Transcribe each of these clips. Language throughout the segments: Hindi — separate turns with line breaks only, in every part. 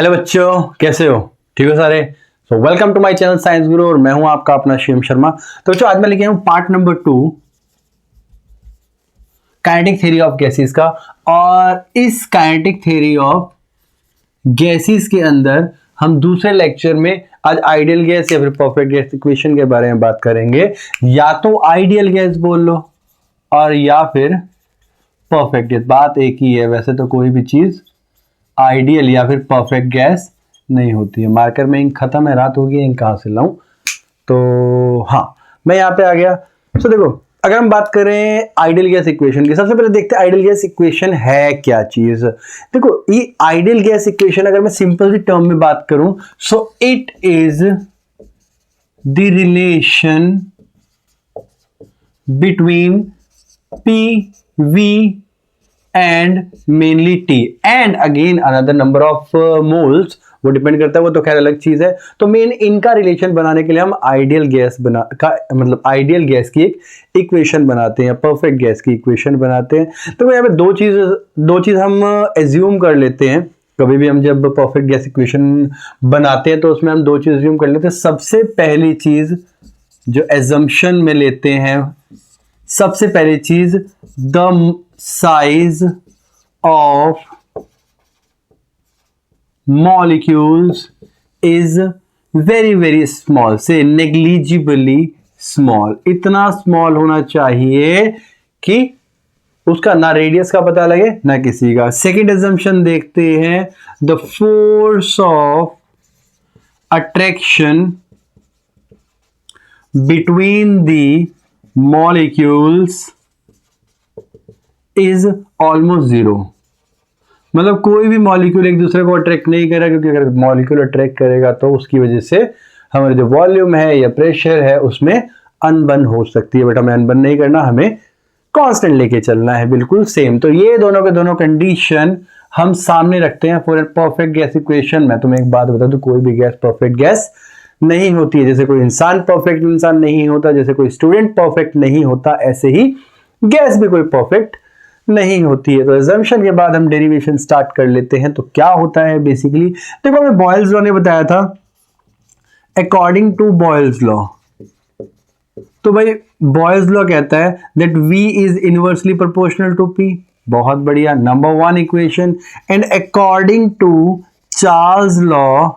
हेलो बच्चों, कैसे हो? ठीक हो सारे? So welcome to my channel Science Guru और मैं हूं आपका अपना शिवम शर्मा। तो बच्चों, आज मैं लेके आया हूं part number 2 kinetic theory of gases का। और इस काइनेटिक थ्योरी ऑफ गैसेस के अंदर हम दूसरे लेक्चर में आज आइडियल गैस या फिर परफेक्ट गैस इक्वेशन के बारे में बात करेंगे। या तो आइडियल गैस बोल लो और या फिर परफेक्ट गैस, बात एक ही है। वैसे तो कोई भी चीज आइडियल या फिर परफेक्ट गैस नहीं होती है। मार्कर में इंक खत्म है, रात हो गई, इंक कहां से लाऊं? तो हाँ, मैं यहां पे आ गया। तो देखो, अगर हम बात करें आइडियल गैस इक्वेशन की, सबसे पहले देखते हैं आइडियल गैस इक्वेशन है क्या चीज। देखो, ये आइडियल गैस इक्वेशन अगर मैं सिंपल सी टर्म में बात करूं, so it is the relation between P V and mainly T and again another number of moles, वो डिपेंड करता है, वो तो खैर अलग चीज है। तो मेन इनका रिलेशन बनाने के लिए हम आइडियल गैस मतलब आइडियल गैस की एक इक्वेशन बनाते हैं, परफेक्ट गैस की इक्वेशन बनाते हैं। तो यहाँ पे दो चीज हम एज्यूम कर लेते हैं। कभी भी हम जब परफेक्ट गैस इक्वेशन बनाते हैं तो उसमें हम दो चीज एज्यूम कर लेते हैं। सबसे पहली चीज जो एजम्पशन में लेते हैं, सबसे पहली चीज, the size of molecules is very very small, say negligibly small। इतना small होना चाहिए कि उसका ना रेडियस का पता लगे ना किसी का। सेकेंड assumption देखते हैं, the force of attraction between the molecules is almost zero. मतलब कोई भी मॉलिक्यूल एक दूसरे को अट्रैक्ट नहीं करेगा, क्योंकि अगर मॉलिक्यूल अट्रैक्ट करेगा तो उसकी वजह से हमारे जो वॉल्यूम है या प्रेशर है उसमें अनबन हो सकती है। बट हमें अनबन नहीं करना, हमें कांस्टेंट लेके चलना है, बिल्कुल सेम। तो ये दोनों के दोनों कंडीशन हम सामने रखते हैं फॉर परफेक्ट गैस इक्वेशन। मैं तुम्हें एक बात बता दूं, कोई भी गैस परफेक्ट गैस नहीं होती है। जैसे कोई इंसान परफेक्ट इंसान नहीं होता, जैसे कोई स्टूडेंट परफेक्ट नहीं होता, ऐसे ही गैस भी कोई परफेक्ट नहीं होती है। तो assumption के बाद हम डेरिवेशन स्टार्ट कर लेते हैं। तो क्या होता है बेसिकली, देखो हमें बॉयल्स लॉ ने बताया था, अकॉर्डिंग टू बॉयल्स लॉ। तो भाई बॉयल्स लॉ कहता है that V is inversely proportional to P। बहुत बढ़िया, number 1 equation. And according to Charles law,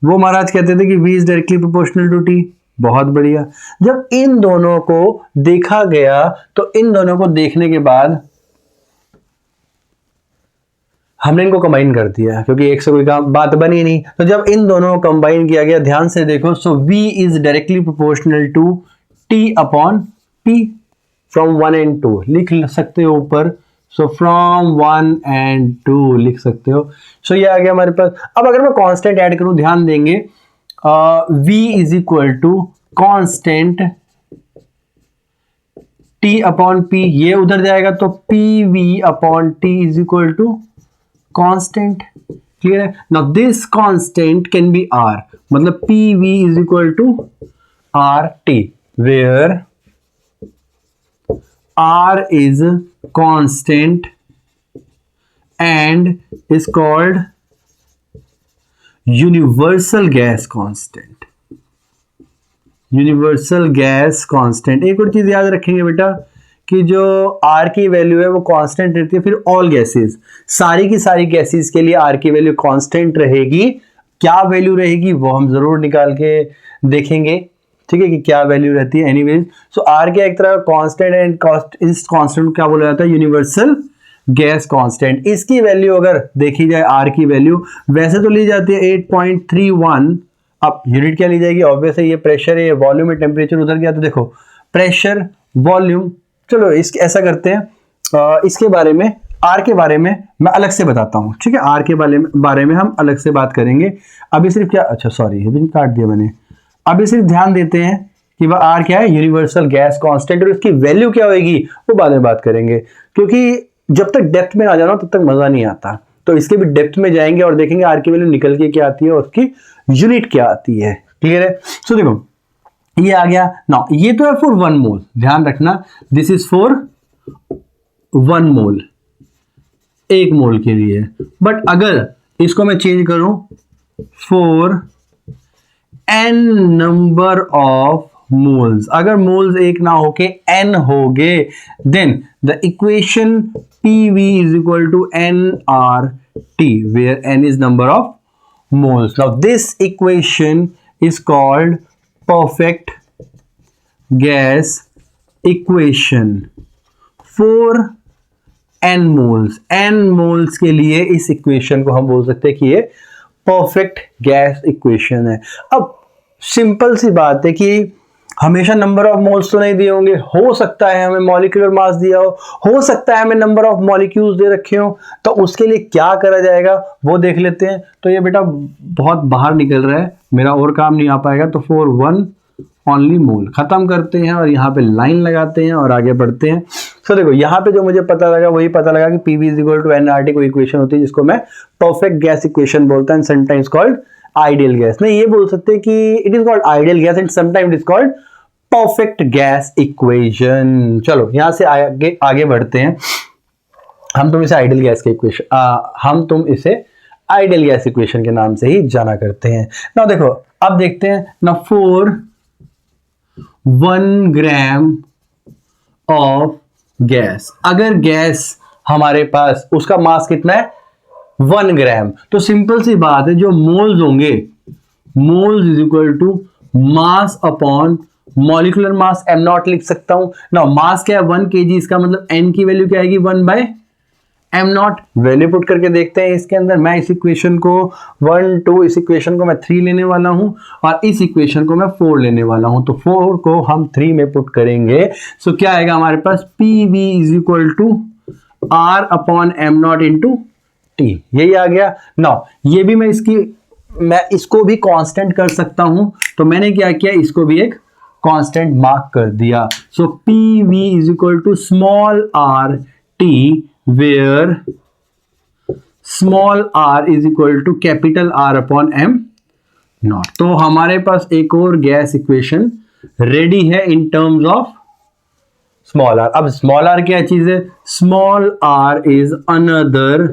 वो महाराज कहते थे कि V is directly proportional to T। बहुत बढ़िया। जब इन दोनों को देखा गया तो इन दोनों को देखने के बाद हमने इनको कंबाइन कर दिया, क्योंकि एक से कोई बात बनी नहीं। तो जब इन दोनों को कंबाइन किया गया, ध्यान से देखो, so V is directly proportional to T upon P from 1 and 2 लिख सकते हो ऊपर। सो फ्रॉम 1 and 2 लिख सकते हो। सो ये आ गया हमारे पास। अब अगर मैं कांस्टेंट ऐड करूं, ध्यान देंगे, V is equal to constant T upon P, ये उधर जाएगा तो PV upon T is equal to constant. Clear है? Now this constant can be R, मतलब PV is equal to RT, where R is constant and is called universal gas constant. Universal gas constant. एक और चीज याद रखेंगे बेटा कि जो R की वैल्यू है वो कांस्टेंट रहती है। फिर ऑल गैसेस, सारी की सारी गैसेस के लिए R की वैल्यू कांस्टेंट रहेगी। क्या वैल्यू रहेगी वो हम जरूर निकाल के देखेंगे, ठीक है, कि क्या वैल्यू रहती है। एनीवेज, सो R क्या एक तरह कांस्टेंट एंड इस कांस्टेंट क्या बोला जाता है? Universal gas constant. इसकी वैल्यू अगर देखी जाए, R की वैल्यू वैसे तो ली जाती है 8.31। अब यूनिट क्या ली जाएगी? ऑब्वियस है, ये प्रेशर है, ये वॉल्यूम है, टेम्परेचर उधर गया तो देखो प्रेशर वॉल्यूम। चलो ऐसा करते हैं, इसके बारे में, R के बारे में मैं अलग से बताता हूं, ठीक है? R के बारे में हम अलग से बात करेंगे। अभी सिर्फ क्या, अच्छा सॉरी, ये भी काट दिया मैंने। अभी सिर्फ ध्यान देते हैं कि वह R क्या है? Universal gas constant. और इसकी वैल्यू क्या होगी वो बाद में बात करेंगे, क्योंकि जब तक डेप्थ में आ जाना तब तक मजा नहीं आता। तो इसके भी डेप्थ में जाएंगे और देखेंगे आर की वैल्यू निकल के क्या आती है और उसकी यूनिट क्या आती है। क्लियर है? सो देखो ये आ गया ना, ये तो है फॉर 1 मोल, ध्यान रखना, this is for 1 mole. 1 mole के लिए। बट अगर इसको मैं चेंज करूं for n number of moles, अगर मोल्स एक ना होके n हो गए, then the equation PV is equal to nRT where n is number of moles. Now this equation is called perfect gas equation for n moles. n moles के लिए इस इक्वेशन को हम बोल सकते हैं कि ये परफेक्ट गैस इक्वेशन है। अब सिंपल सी बात है कि हमेशा नंबर ऑफ मोल्स तो नहीं दिए होंगे, हो सकता है हमें मॉलिक्यूलर मास दिया हो सकता है हमें नंबर ऑफ मॉलिक्यूल्स दे रखे हो, तो उसके लिए क्या करा जाएगा वो देख लेते हैं। तो ये बेटा बहुत बाहर निकल रहा है, मेरा और काम नहीं आ पाएगा, तो फॉर 1 ओनली मोल खत्म करते हैं और यहाँ पे लाइन लगाते हैं और आगे बढ़ते हैं। तो देखो यहाँ पे जो मुझे पता लगा वही पता लगा कि PV is equal to nRT कोई इक्वेशन होती है जिसको मैं परफेक्ट गैस इक्वेशन बोलता है, समटाइम्स कॉल्ड आइडियल गैस। नहीं, ये बोल सकते हैं कि it is called ideal gas and sometimes it is called perfect gas equation. चलो यहां से आगे बढ़ते हैं। हम तुम इसे आइडियल गैस के इक्वेशन हम तुम इसे आइडियल गैस इक्वेशन के नाम से ही जाना करते हैं। ना देखो अब देखते हैं ना, फॉर 1 ग्राम ऑफ गैस, अगर गैस हमारे पास उसका मास कितना है 1 ग्राम, तो सिंपल सी बात है जो मोल्स होंगे, moles is equal to mass upon molecular mass m naught लिख सकता हूं ना। मास क्या है 1 kg, इसका मतलब n की वैल्यू क्या आएगी 1 by m naught. Value put करके देखते हैं इसके अंदर। मैं इस इक्वेशन को 1 2, इस इक्वेशन को मैं 3 लेने वाला हूं और इस इक्वेशन को मैं 4 लेने वाला हूं। तो 4 को हम 3 में पुट करेंगे, सो क्या आएगा हमारे पास PV is equal to R upon m naught into T, यही आ गया ना। ये भी मैं इसको भी कांस्टेंट कर सकता हूं, तो मैंने क्या किया, इसको भी एक कांस्टेंट मार्क कर दिया। So PV is equal to small r T where small r is equal to capital R upon m naught. तो हमारे पास एक और गैस इक्वेशन रेडी है in terms of small r। अब स्मॉल r क्या चीज है, small r is another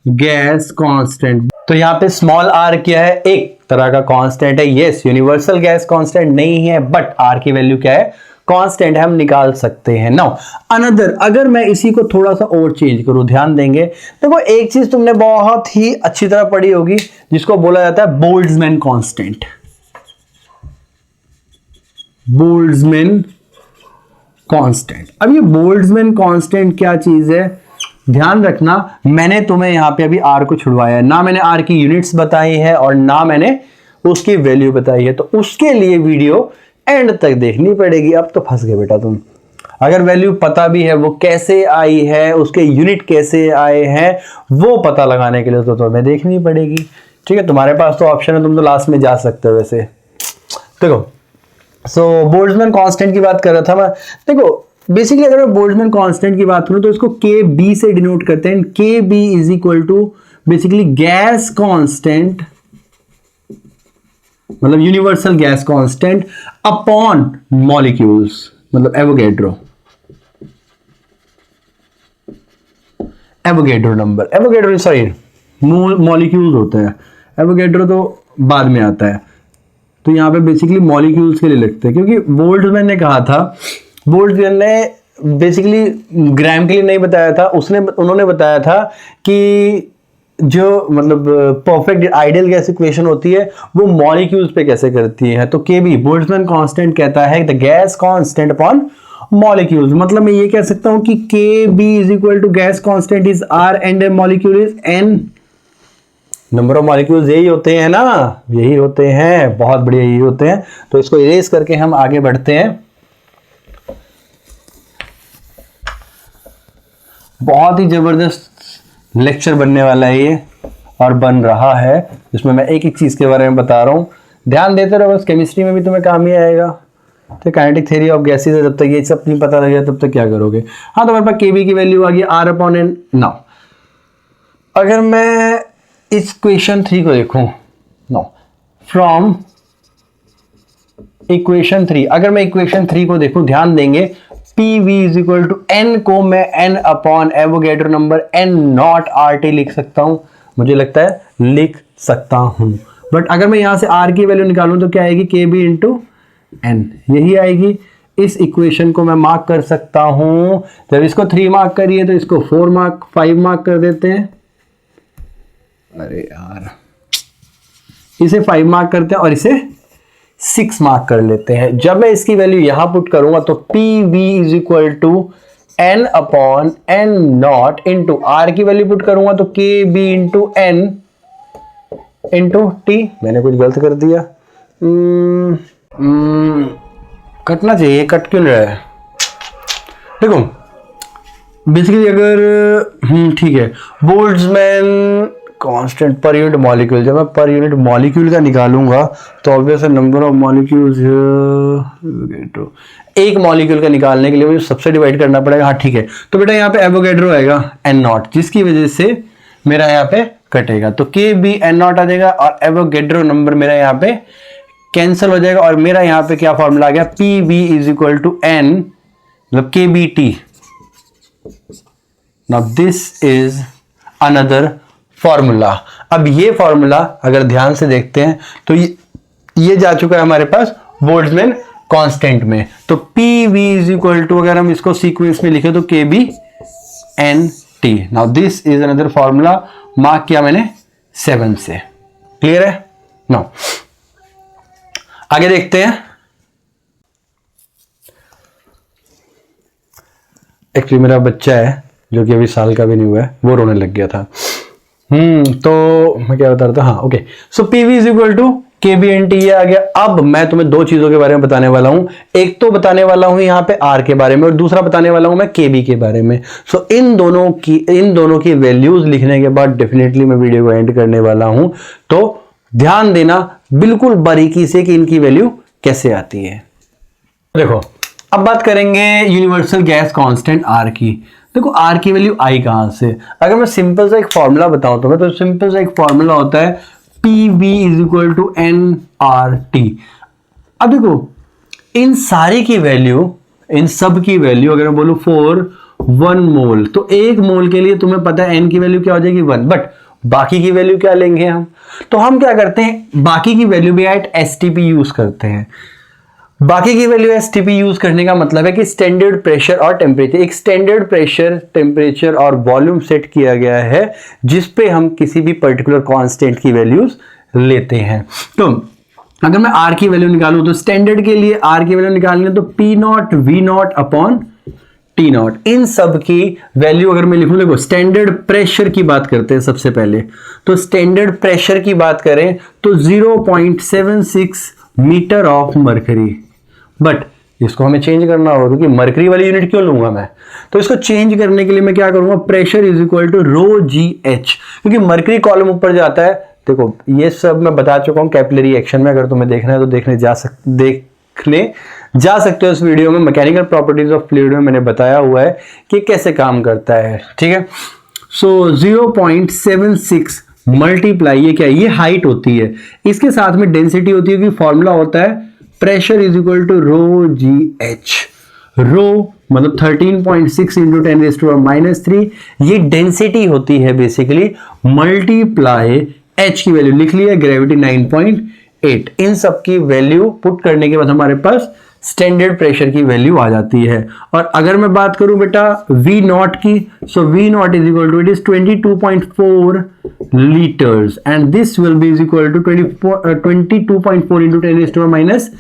gas constant. तो यहां पे स्मॉल r क्या है, एक तरह का कांस्टेंट है। यस, यूनिवर्सल गैस कांस्टेंट नहीं है, बट r की वैल्यू क्या है, कांस्टेंट है, हम निकाल सकते हैं। नाउ अनदर, अगर मैं इसी को थोड़ा सा और चेंज करूं, ध्यान देंगे, देखो एक चीज तुमने बहुत ही अच्छी तरह पढ़ी होगी जिसको बोला जाता है बोल्ट्जमैन कांस्टेंट। Boltzmann constant. अब ये बोल्ट्जमैन कांस्टेंट क्या चीज है, ध्यान रखना, मैंने तुम्हें यहां पे अभी r को छुड़वाया है, ना मैंने r की यूनिट्स बताई है और ना मैंने उसकी वैल्यू बताई है, तो उसके लिए वीडियो एंड तक देखनी पड़ेगी। अब तो फंस गए बेटा तुम। अगर वैल्यू पता भी है वो कैसे आई है, उसके यूनिट कैसे आए हैं, वो पता लगाने के लिए तो तुम्हें देखनी पड़ेगी। ठीक है, तुम्हारे पास तो ऑप्शन है, तुम तो लास्ट में जा सकते हो वैसे। देखो सो बोल्ट्जमैन कांस्टेंट की बात कर रहा था मैं। देखो बेसिकली अगर मैं बोल्ट्जमैन कांस्टेंट की बात करूं तो इसको KB से डिनोट करते हैं। KB is equal to basically gas constant, मतलब universal gas constant upon molecules, मतलब Avogadro number. Avogadro sorry molecules होता है, एवोगैड्रो तो बाद में आता है। तो यहां पे बेसिकली मॉलिक्यूल्स के लिए लिखते हैं, क्योंकि बोल्ट्जमैन ने कहा था, बोल्ट्जमैन ने बेसिकली ग्राम के लिए नहीं बताया था, उन्होंने बताया था कि जो मतलब परफेक्ट आइडियल गैस इक्वेशन होती है वो मॉलिक्यूल्स पे कैसे करती है। तो KB बोल्ट्जमैन कांस्टेंट कहता है the gas constant upon molecules. मतलब मैं ये कह सकता हूं कि KB is equal to gas constant is R and molecule is N। Number of molecules यही होते हैं ना, यही होते हैं, बहुत बढ़िया यही होते हैं। तो इसको इरेज करके हम आगे बढ़ते हैं। बहुत ही जबरदस्त लेक्चर बनने वाला है ये, और बन रहा है, जिसमें मैं एक एक चीज के बारे में बता रहा हूं। ध्यान देते रहो, बस केमिस्ट्री में भी तुम्हें काम ही आएगा। तो काइनेटिक थ्योरी ऑफ गैसेस है, जब तक ये सब नहीं पता लगेगा तब तक क्या करोगे। हाँ, तो मेरे पास KB की वैल्यू आ गई R अपॉन N। नाउ अगर मैं इस क्वेश्चन 3 को देखूं, नो फ्रॉम इक्वेशन 3, अगर मैं इक्वेशन 3 को देखूं, ध्यान देंगे P V is equal to N को मैं N upon Avogadro number N naught R T लिख सकता हूं, मुझे लगता है लिख सकता हूं। बट अगर मैं यहां से आर की वैल्यू निकालूं तो क्या आएगी, के बी इंटू एन, यही आएगी। इस इक्वेशन को मैं मार्क कर सकता हूं, जब इसको 3 मार्क करिए तो इसको 4 मार्क 5 मार्क कर देते हैं, अरे यार इसे 5 मार्क करते हैं और इसे 6 मार्क कर लेते हैं। जब मैं इसकी वैल्यू यहां पुट करूंगा तो P V is equal to N upon N naught into R की वैल्यू पुट करूंगा तो K B into N into T. मैंने कुछ गलत कर दिया, कटना चाहिए, कट क्यों नहीं रहा है। देखो बेसिकली अगर ठीक है, Boltzmann constant per unit molecule, जब मैं पर यूनिट मॉलिक्यूल का निकालूंगा तो ऑब्वियस नंबर ऑफ मॉलिक्यूल्स, एक मॉलिक्यूल का निकालने के लिए मुझे सबसे डिवाइड करना पड़ेगा। हाँ ठीक है, तो बेटा यहाँ पे एवोगैड्रो आएगा एन नॉट, जिसकी वजह से मेरा यहाँ पे कटेगा, तो के बी एन नॉट आ जाएगा और एवोगैड्रो नंबर मेरा यहाँ पे कैंसिल हो जाएगा और मेरा यहाँ पे क्या फॉर्मूला आ गया, P V is equal to N मतलब K B T. Now this is another formula. अब ये फॉर्मूला अगर ध्यान से देखते हैं तो ये जा चुका है हमारे पास बोल्ट्जमैन कांस्टेंट में, तो P V is equal to अगर हम इसको सीक्वेंस में लिखे तो K B N T. Now this is another formula, mark किया मैंने 7 से, क्लियर है। नाउ आगे देखते हैं। एक्चुअली मेरा बच्चा है जो कि अभी साल का भी नहीं हुआ है, वो रोने लग गया था। तो मैं क्या बता रहा था, हाँ okay, so P V is equal to K B N T, ये आ गया। अब मैं तुम्हें 2 चीजों के बारे में बताने वाला हूं, एक तो बताने वाला हूं यहाँ पे आर के बारे में और दूसरा बताने वाला हूं मैं के बी के बारे में। सो इन दोनों की वैल्यूज लिखने के बाद डेफिनेटली मैं वीडियो को एंड करने वाला हूं, तो ध्यान देना बिल्कुल बारीकी से कि इनकी वैल्यू कैसे आती है। देखो अब बात करेंगे यूनिवर्सल गैस कांस्टेंट आर की। देखो आर की वैल्यू आई कहां से, अगर मैं सिंपल सा एक फॉर्मूला बताऊं तो मैं, तो सिंपल सा एक फॉर्मूला होता है P V is equal to N R T. अब देखो इन सारी की वैल्यू, इन सब की वैल्यू अगर मैं बोलूं फॉर 1 मोल, तो 1 मोल के लिए तुम्हें पता है एन की वैल्यू क्या हो जाएगी 1, बट बाकी की वैल्यू क्या लेंगे हम, तो हम क्या करते हैं बाकी की वैल्यू भी एट एसटीपी यूज करते हैं। बाकी की वैल्यू एसटीपी यूज करने का मतलब है कि स्टैंडर्ड प्रेशर और टेम्परेचर, एक स्टैंडर्ड प्रेशर टेम्परेचर और वॉल्यूम सेट किया गया है जिस पे हम किसी भी पर्टिकुलर कांस्टेंट की वैल्यूज लेते हैं। तो अगर मैं आर की वैल्यू निकालूं तो स्टैंडर्ड के लिए आर की वैल्यू निकालनी है तो P naught V naught upon T naught, इन सब की वैल्यू अगर मैं लिखूं, देखो स्टैंडर्ड प्रेशर की बात करते हैं सबसे पहले, तो स्टैंडर्ड प्रेशर की बात करें तो 0.76 मीटर ऑफ मरकरी, बट इसको हमें चेंज करना होगा क्योंकि मरकरी वाली यूनिट क्यों लूंगा मैं, तो इसको चेंज करने के लिए मैं क्या करूंगा, pressure is equal to rho ji h, क्योंकि मरकरी कॉलम ऊपर जाता है। देखो ये सब मैं बता चुका हूं कैपिलरी एक्शन में, अगर तुम्हें देखना है तो देखने जा सकते हो इस वीडियो में। मैकेनिकल प्रॉपर्टीज ऑफ फ्लूइड में मैंने बताया हुआ है कि कैसे काम करता है, ठीक है। सो 0.76 मल्टीप्लाई, ये क्या है, ये हाइट होती है, इसके साथ में डेंसिटी होती है, कि फॉर्मूला होता है pressure is equal to rho ji H, rho मतलब 13.6 इंटू 10⁻³ ये डेंसिटी होती है बेसिकली, मल्टीप्लाई एच की वैल्यू लिख लिया, ग्रेविटी 9.8। इन सब की वैल्यू पुट करने के बाद हमारे पास स्टैंडर्ड प्रेशर की वैल्यू आ जाती है। और अगर मैं बात करूं बेटा वी नॉट की, so V naught is equal to, it is 22.4 litres and this will be is equal to 22.4 into 10⁻³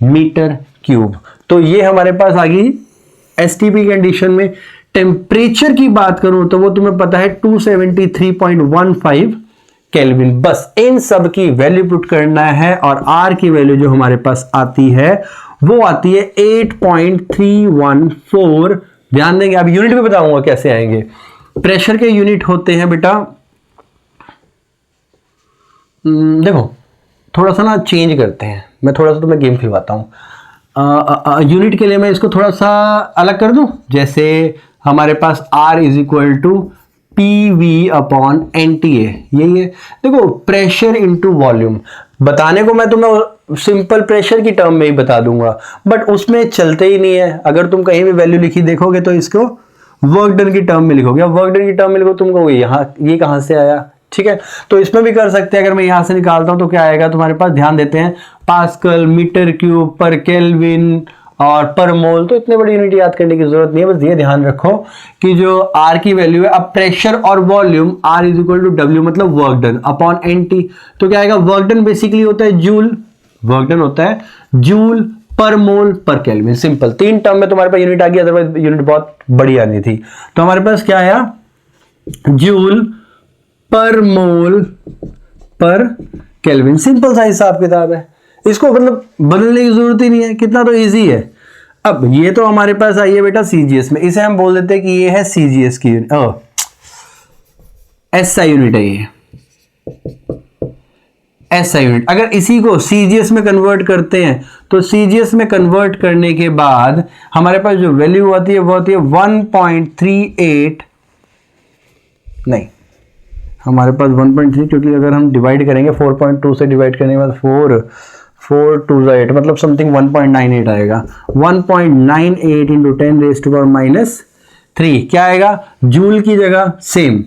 metre cube. तो ये हमारे पास आ गई एसटीपी कंडीशन में। टेम्परेचर की बात करूं तो वो तुम्हें पता है 273.15 केल्विन। बस इन सब की वैल्यू पुट करना है और आर की वैल्यू जो हमारे पास आती है वो आती है 8.314। ध्यान देंगे, अब यूनिट भी बताऊंगा कैसे आएंगे। प्रेशर के यूनिट होते हैं बेटा, देखो थोड़ा सा ना चेंज करते हैं, मैं थोड़ा सा तुम्हें गेम खिलवाता हूं। यूनिट के लिए मैं इसको थोड़ा सा अलग कर दूं, जैसे हमारे पास R is equal to P V upon N T A, यही है। देखो प्रेशर इंटू वॉल्यूम, बताने को मैं तुम्हें सिंपल प्रेशर की टर्म में ही बता दूंगा, बट उसमें चलते ही नहीं है। अगर तुम कहीं भी वैल्यू लिखी देखोगे तो इसको वर्क डन की टर्म में लिखोगे। वर्क डन की टर्म में लिखो, तुमको यहाँ ये कहां से आया, ठीक है। तो इसमें भी कर सकते हैं। अगर मैं यहां से निकालता हूं तो क्या आएगा तुम्हारे पास, ध्यान देते हैं, पास्कल, मीटर क्यूब, पर केल्विन और पर मोल। तो इतने बड़ी यूनिट याद करने की जरूरत नहीं है, बस ये ध्यान रखो कि जो आर की वैल्यू है, अब प्रेशर और volume R is equal to W मतलब work done upon N T. तो क्या आएगा, वर्क डन बेसिकली होता है जूल, वर्क डन होता है जूल पर मोल पर केल्विन। सिंपल, 3 टर्म में तुम्हारे पास यूनिट आ गई, अदरवाइज यूनिट बहुत बड़ी आनी थी। तो हमारे पास क्या आया, जूल पर मोल पर केल्विन। सिंपल सा हिसाब किताब है, इसको मतलब बदलने की जरूरत ही नहीं है, कितना तो इजी है। अब ये तो हमारे पास आई है बेटा सीजीएस में, इसे हम बोल देते हैं कि ये है सीजीएस की यूनिट, एसआई यूनिट है ये, एसआई यूनिट। अगर इसी को सीजीएस में कन्वर्ट करते हैं तो सीजीएस में कन्वर्ट करने के बाद हमारे पास जो वैल्यू आती है वो होती है 1.38, नहीं हमारे पास 1.3, क्योंकि अगर हम डिवाइड करेंगे 4.2 से डिवाइड करने के बाद 4 2 8 मतलब समथिंग 1.98 आएगा। 1.98 इंटू 10 रेज़ टू पावर -3 क्या आएगा, जूल की जगह सेम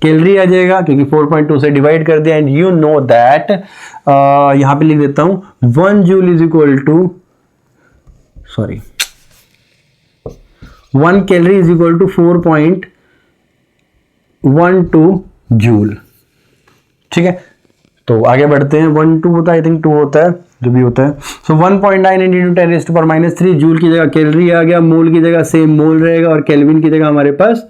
कैलोरी आ जाएगा, क्योंकि 4.2 से डिवाइड कर दिया। एंड यू नो दैट, यहां पे लिख देता हूं 1 joule is equal to, sorry 1 calorie is equal to 4.12 joule, ठीक है। तो आगे बढ़ते हैं, 1 2 होता है, आई थिंक 2 होता है, जो भी होता है। So 1.9 into 10 raise to power -3 joule की जगह कैलोरी आ गया, मोल की जगह सेम मोल रहेगा, और केल्विन की जगह हमारे पास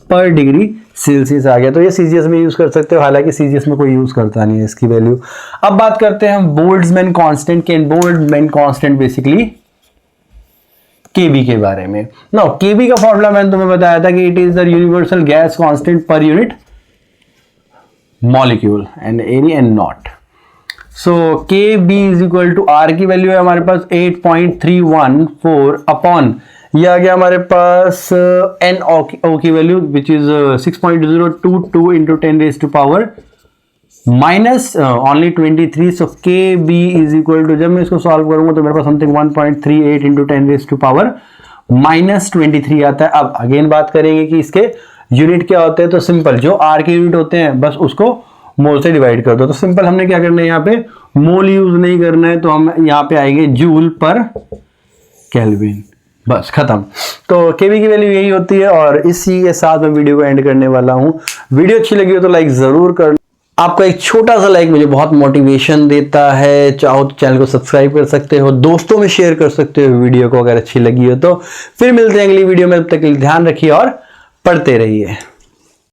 पर डिग्री सेल्सियस आ गया। तो ये सीजीएस में यूज कर सकते हो, हालांकि सीजीएस में कोई यूज करता नहीं है इसकी वैल्यू। अब बात करते हैं हम बोल्ट्जमैन कांस्टेंट के। बोल्ट्जमैन कांस्टेंट बेसिकली केबी के बारे में। नाउ केबी का फॉर्मूला मैंने तुम्हें बताया था कि it is the universal gas constant per unit molecule and area and not. So KB is equal to R की वैल्यू है हमारे पास 8.314 अपॉन, ये आ गया हमारे पास NO की value which is 6.022 into 10 raise to power -23। So KB is equal to, जब मैं इसको सॉल्व करूंगा तो मेरे पास something 1.38 into 10 raise to power -23 आता है। अब अगेन बात करेंगे कि इसके यूनिट क्या होते हैं। तो सिंपल, जो आर के यूनिट होते हैं बस उसको मोल से डिवाइड कर दो। तो सिंपल हमने क्या करना है, यहाँ पे मोल यूज नहीं करना है, तो हम यहाँ पे आएंगे जूल पर केल्विन, बस खत्म। तो केबी की वैल्यू यही होती है, और इसी के साथ मैं वीडियो को एंड करने वाला हूँ। वीडियो अच्छी लगी हो तो लाइक जरूर करना, आपका एक छोटा सा लाइक मुझे बहुत मोटिवेशन देता है। चाहो तो चैनल को सब्सक्राइब कर सकते हो, दोस्तों में शेयर कर सकते हो वीडियो को अगर अच्छी लगी हो तो। फिर मिलते हैं अगली वीडियो में, तब तक के लिए ध्यान रखिए और पढ़ते रहिए।